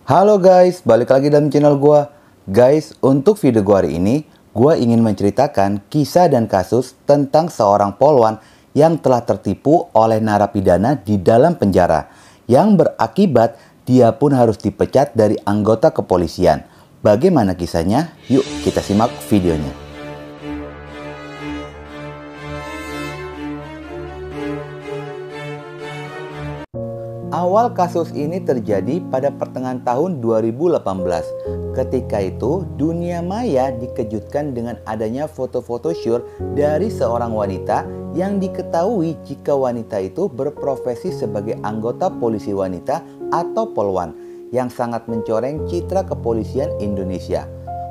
Halo guys, balik lagi dalam channel gua. Guys, untuk video gua hari ini, gua ingin menceritakan kisah dan kasus tentang seorang polwan yang telah tertipu oleh narapidana di dalam penjara, yang berakibat dia pun harus dipecat dari anggota kepolisian. Bagaimana kisahnya? Yuk kita simak videonya. Awal kasus ini terjadi pada pertengahan tahun 2018. Ketika itu, dunia maya dikejutkan dengan adanya foto-foto syur dari seorang wanita yang diketahui jika wanita itu berprofesi sebagai anggota polisi wanita atau polwan yang sangat mencoreng citra kepolisian Indonesia.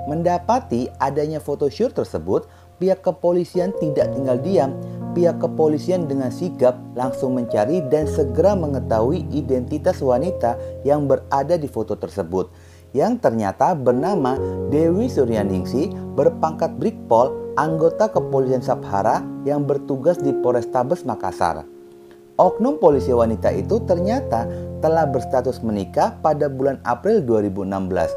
Mendapati adanya foto syur tersebut, pihak kepolisian tidak tinggal diam. Pihak kepolisian dengan sigap langsung mencari dan segera mengetahui identitas wanita yang berada di foto tersebut, yang ternyata bernama Dewi Suryaningsih, berpangkat Brigpol, anggota kepolisian Sabhara yang bertugas di Polrestabes Makassar. Oknum polisi wanita itu ternyata telah berstatus menikah pada bulan April 2016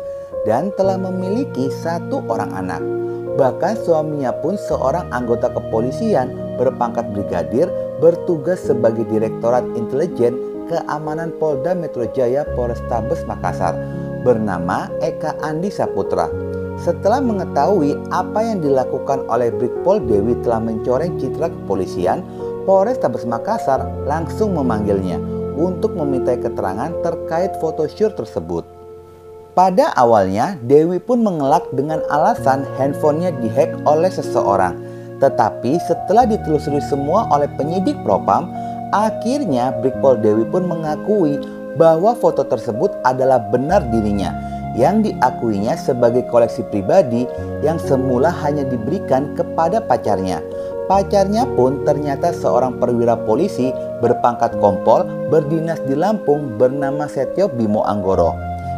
dan telah memiliki satu orang anak. Bahkan suaminya pun seorang anggota kepolisian berpangkat brigadir bertugas sebagai Direktorat Intelijen Keamanan Polda Metro Jaya Polrestabes Makassar bernama Eka Andi Saputra. Setelah mengetahui apa yang dilakukan oleh Brigpol Dewi telah mencoreng citra kepolisian, Polrestabes Makassar langsung memanggilnya untuk memintai keterangan terkait foto syur tersebut. Pada awalnya, Dewi pun mengelak dengan alasan handphonenya dihack oleh seseorang. Tetapi setelah ditelusuri semua oleh penyidik Propam, akhirnya Brigpol Dewi pun mengakui bahwa foto tersebut adalah benar dirinya, yang diakuinya sebagai koleksi pribadi yang semula hanya diberikan kepada pacarnya. Pacarnya pun ternyata seorang perwira polisi berpangkat kompol berdinas di Lampung bernama Setio Bimo Anggoro.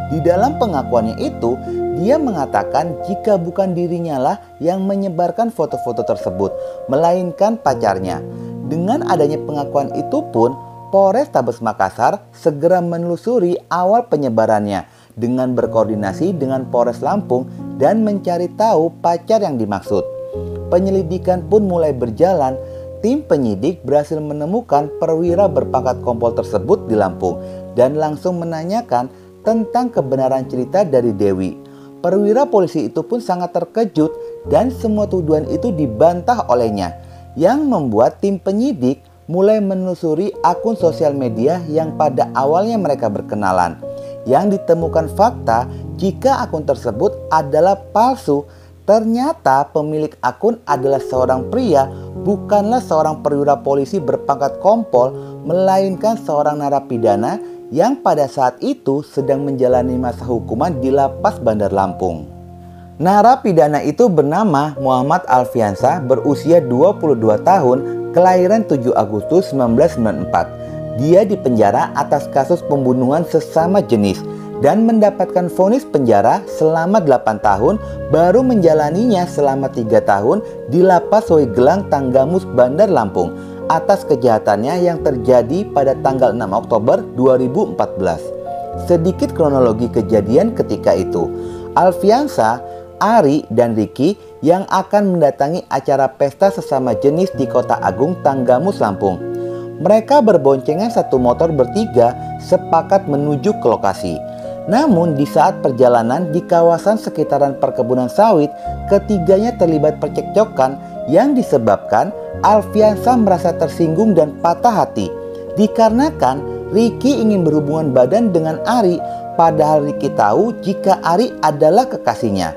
Di dalam pengakuannya itu, dia mengatakan jika bukan dirinya lah yang menyebarkan foto-foto tersebut, melainkan pacarnya. Dengan adanya pengakuan itu pun, Polrestabes Makassar segera menelusuri awal penyebarannya dengan berkoordinasi dengan Polres Lampung dan mencari tahu pacar yang dimaksud. Penyelidikan pun mulai berjalan. Tim penyidik berhasil menemukan perwira berpangkat kompol tersebut di Lampung dan langsung menanyakan tentang kebenaran cerita dari Dewi. Perwira polisi itu pun sangat terkejut dan semua tuduhan itu dibantah olehnya, yang membuat tim penyidik mulai menelusuri akun sosial media yang pada awalnya mereka berkenalan. Yang ditemukan fakta jika akun tersebut adalah palsu. Ternyata pemilik akun adalah seorang pria, bukanlah seorang perwira polisi berpangkat kompol, melainkan seorang narapidana yang pada saat itu sedang menjalani masa hukuman di Lapas Bandar Lampung. Narapidana itu bernama Muhammad Alfiansa, berusia 22 tahun, kelahiran 7 Agustus 1994. Dia dipenjara atas kasus pembunuhan sesama jenis dan mendapatkan vonis penjara selama 8 tahun, baru menjalaninya selama 3 tahun di Lapas Hoigelang Tanggamus Bandar Lampung atas kejahatannya yang terjadi pada tanggal 6 Oktober 2014. Sedikit kronologi kejadian ketika itu. Alfiansa, Ari, dan Ricky yang akan mendatangi acara pesta sesama jenis di Kota Agung Tanggamus Lampung. Mereka berboncengan satu motor bertiga sepakat menuju ke lokasi. Namun di saat perjalanan di kawasan sekitaran perkebunan sawit, ketiganya terlibat percekcokan yang disebabkan Alfiansa merasa tersinggung dan patah hati. Dikarenakan Ricky ingin berhubungan badan dengan Ari, padahal Ricky tahu jika Ari adalah kekasihnya.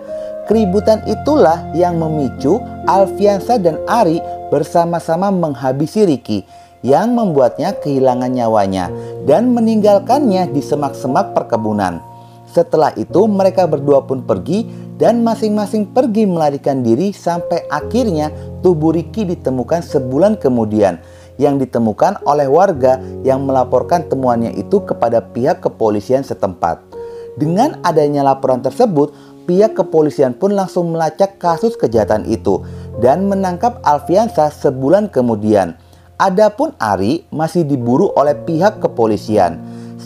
Keributan itulah yang memicu Alfiansa dan Ari bersama-sama menghabisi Ricky, yang membuatnya kehilangan nyawanya dan meninggalkannya di semak-semak perkebunan. Setelah itu mereka berdua pun pergi dan masing-masing pergi melarikan diri sampai akhirnya tubuh Ricky ditemukan sebulan kemudian, yang ditemukan oleh warga yang melaporkan temuannya itu kepada pihak kepolisian setempat. Dengan adanya laporan tersebut, pihak kepolisian pun langsung melacak kasus kejahatan itu dan menangkap Alfiansa sebulan kemudian. Adapun Ari masih diburu oleh pihak kepolisian.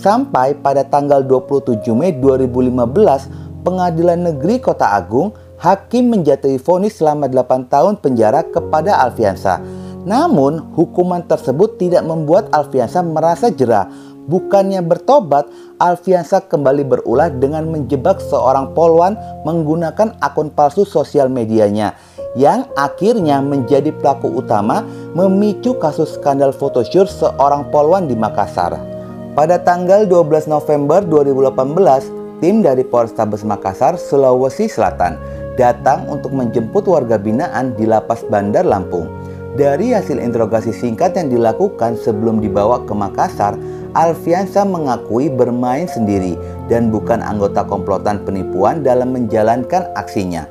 Sampai pada tanggal 27 Mei 2015, Pengadilan Negeri Kota Agung, hakim menjatuhi vonis selama 8 tahun penjara kepada Alfiansa. Namun, hukuman tersebut tidak membuat Alfiansa merasa jera. Bukannya bertobat, Alfiansa kembali berulah dengan menjebak seorang polwan menggunakan akun palsu sosial medianya, yang akhirnya menjadi pelaku utama memicu kasus skandal photoshoot seorang polwan di Makassar. Pada tanggal 12 November 2018, tim dari Polrestabes Makassar, Sulawesi Selatan datang untuk menjemput warga binaan di Lapas Bandar Lampung. Dari hasil interogasi singkat yang dilakukan sebelum dibawa ke Makassar, Alfiansa mengakui bermain sendiri dan bukan anggota komplotan penipuan dalam menjalankan aksinya.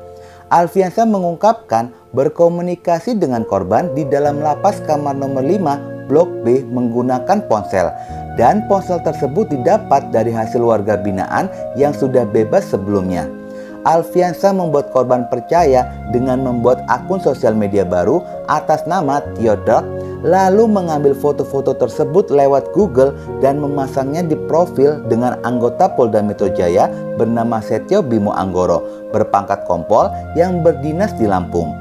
Alfiansa mengungkapkan berkomunikasi dengan korban di dalam lapas kamar nomor 5 Blok B menggunakan ponsel, dan ponsel tersebut didapat dari hasil warga binaan yang sudah bebas sebelumnya. Alfiansa membuat korban percaya dengan membuat akun sosial media baru atas nama Theodore, lalu mengambil foto-foto tersebut lewat Google dan memasangnya di profil dengan anggota Polda Metro Jaya bernama Setio Bimo Anggoro, berpangkat kompol yang berdinas di Lampung.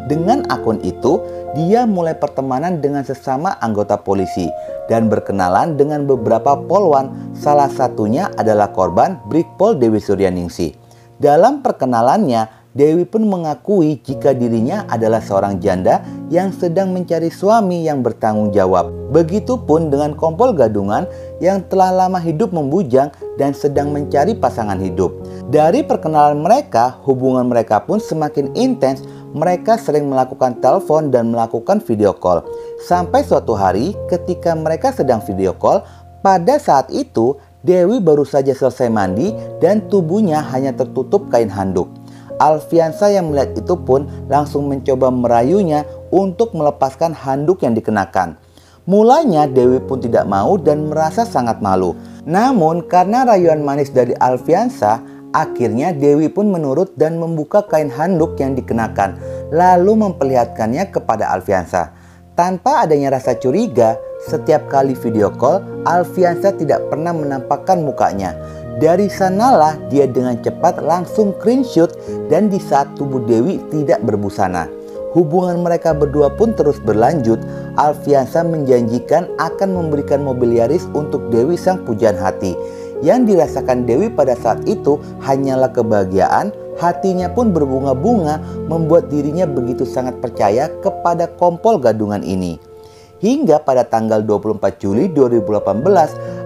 Dengan akun itu, dia mulai pertemanan dengan sesama anggota polisi dan berkenalan dengan beberapa polwan, salah satunya adalah korban Brigpol Dewi Suryaningsih. Dalam perkenalannya, Dewi pun mengakui jika dirinya adalah seorang janda yang sedang mencari suami yang bertanggung jawab. Begitupun dengan Kompol Gadungan yang telah lama hidup membujang dan sedang mencari pasangan hidup. Dari perkenalan mereka, hubungan mereka pun semakin intens. Mereka sering melakukan telepon dan melakukan video call. Sampai suatu hari ketika mereka sedang video call, pada saat itu Dewi baru saja selesai mandi dan tubuhnya hanya tertutup kain handuk. Alfiansa yang melihat itu pun langsung mencoba merayunya untuk melepaskan handuk yang dikenakan. Mulanya Dewi pun tidak mau dan merasa sangat malu. Namun karena rayuan manis dari Alfiansa, akhirnya Dewi pun menurut dan membuka kain handuk yang dikenakan, lalu memperlihatkannya kepada Alfiansa. Tanpa adanya rasa curiga, setiap kali video call, Alfiansa tidak pernah menampakkan mukanya. Dari sanalah dia dengan cepat langsung screenshot dan di saat tubuh Dewi tidak berbusana. Hubungan mereka berdua pun terus berlanjut. Alfiansa menjanjikan akan memberikan mobil Yaris untuk Dewi sang pujaan hati. Yang dirasakan Dewi pada saat itu hanyalah kebahagiaan. Hatinya pun berbunga-bunga, membuat dirinya begitu sangat percaya kepada Kompol Gadungan ini. Hingga pada tanggal 24 Juli 2018,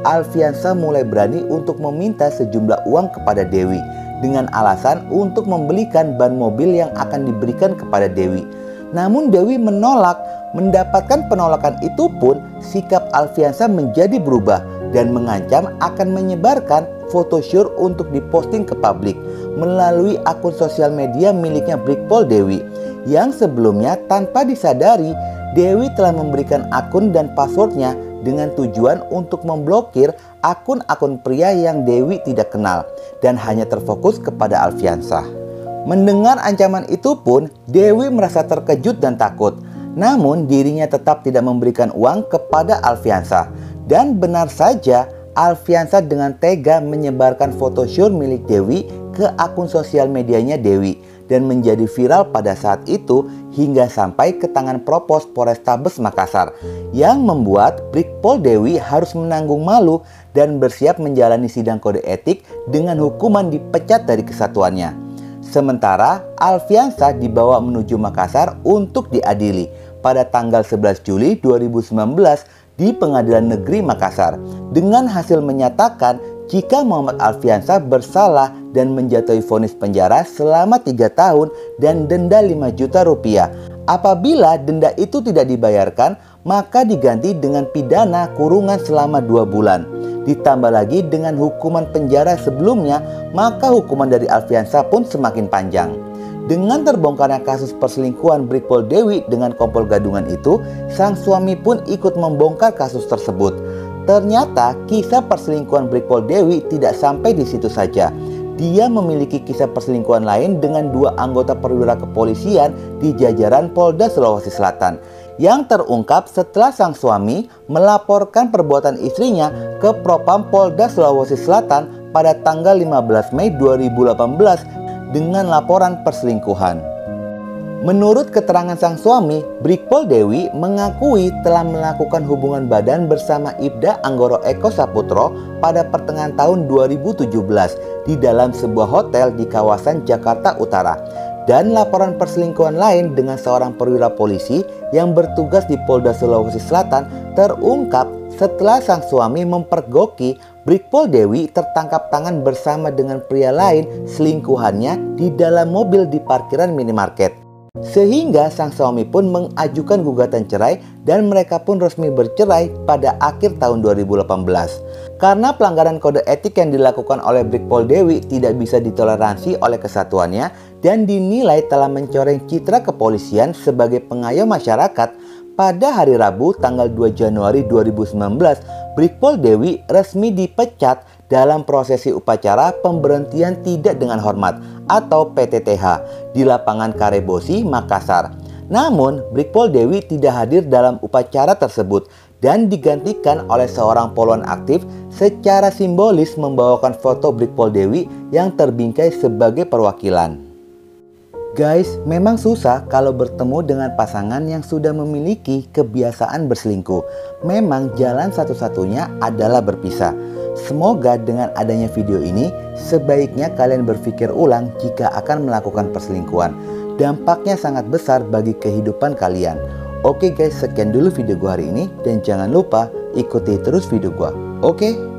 Alfiansa mulai berani untuk meminta sejumlah uang kepada Dewi dengan alasan untuk membelikan ban mobil yang akan diberikan kepada Dewi. Namun Dewi menolak. Mendapatkan penolakan itu pun, sikap Alfiansa menjadi berubah dan mengancam akan menyebarkan photoshoot untuk diposting ke publik melalui akun sosial media miliknya Brigpol Dewi, yang sebelumnya tanpa disadari Dewi telah memberikan akun dan passwordnya dengan tujuan untuk memblokir akun-akun pria yang Dewi tidak kenal dan hanya terfokus kepada Alfiansa. Mendengar ancaman itu pun, Dewi merasa terkejut dan takut. Namun dirinya tetap tidak memberikan uang kepada Alfiansa. Dan benar saja, Alfiansa dengan tega menyebarkan photoshoot milik Dewi ke akun sosial medianya Dewi dan menjadi viral pada saat itu hingga sampai ke tangan Propos Polrestabes Makassar, yang membuat Brigpol Dewi harus menanggung malu dan bersiap menjalani sidang kode etik dengan hukuman dipecat dari kesatuannya. Sementara Alfiansa dibawa menuju Makassar untuk diadili pada tanggal 11 Juli 2019 di Pengadilan Negeri Makassar dengan hasil menyatakan jika Muhammad Alfiansa bersalah dan menjatuhi vonis penjara selama 3 tahun dan denda 5 juta rupiah. Apabila denda itu tidak dibayarkan, maka diganti dengan pidana kurungan selama 2 bulan. Ditambah lagi dengan hukuman penjara sebelumnya, maka hukuman dari Alfiansa pun semakin panjang. Dengan terbongkarnya kasus perselingkuhan Brigpol Dewi dengan Kompol Gadungan itu, sang suami pun ikut membongkar kasus tersebut. Ternyata kisah perselingkuhan Brigpol Dewi tidak sampai di situ saja. Dia memiliki kisah perselingkuhan lain dengan 2 anggota perwira kepolisian di jajaran Polda Sulawesi Selatan, yang terungkap setelah sang suami melaporkan perbuatan istrinya ke Propam Polda Sulawesi Selatan pada tanggal 15 Mei 2018 dengan laporan perselingkuhan. Menurut keterangan sang suami, Brigpol Dewi mengakui telah melakukan hubungan badan bersama Ibda Anggoro Eko Saputro pada pertengahan tahun 2017 di dalam sebuah hotel di kawasan Jakarta Utara. Dan laporan perselingkuhan lain dengan seorang perwira polisi yang bertugas di Polda Sulawesi Selatan terungkap setelah sang suami mempergoki Brigpol Dewi tertangkap tangan bersama dengan pria lain selingkuhannya di dalam mobil di parkiran minimarket. Sehingga sang suami pun mengajukan gugatan cerai dan mereka pun resmi bercerai pada akhir tahun 2018. Karena pelanggaran kode etik yang dilakukan oleh Brigpol Dewi tidak bisa ditoleransi oleh kesatuannya dan dinilai telah mencoreng citra kepolisian sebagai pengayom masyarakat, pada hari Rabu tanggal 2 Januari 2019, Brigpol Dewi resmi dipecat dalam prosesi upacara pemberhentian tidak dengan hormat atau PTTH di lapangan Karebosi, Makassar. Namun, Brigpol Dewi tidak hadir dalam upacara tersebut dan digantikan oleh seorang poluan aktif secara simbolis membawakan foto Brigpol Dewi yang terbingkai sebagai perwakilan. Guys, memang susah kalau bertemu dengan pasangan yang sudah memiliki kebiasaan berselingkuh. Memang jalan satu-satunya adalah berpisah. Semoga dengan adanya video ini, sebaiknya kalian berpikir ulang jika akan melakukan perselingkuhan. Dampaknya sangat besar bagi kehidupan kalian. Oke guys, sekian dulu video gua hari ini dan jangan lupa ikuti terus video gua. Oke?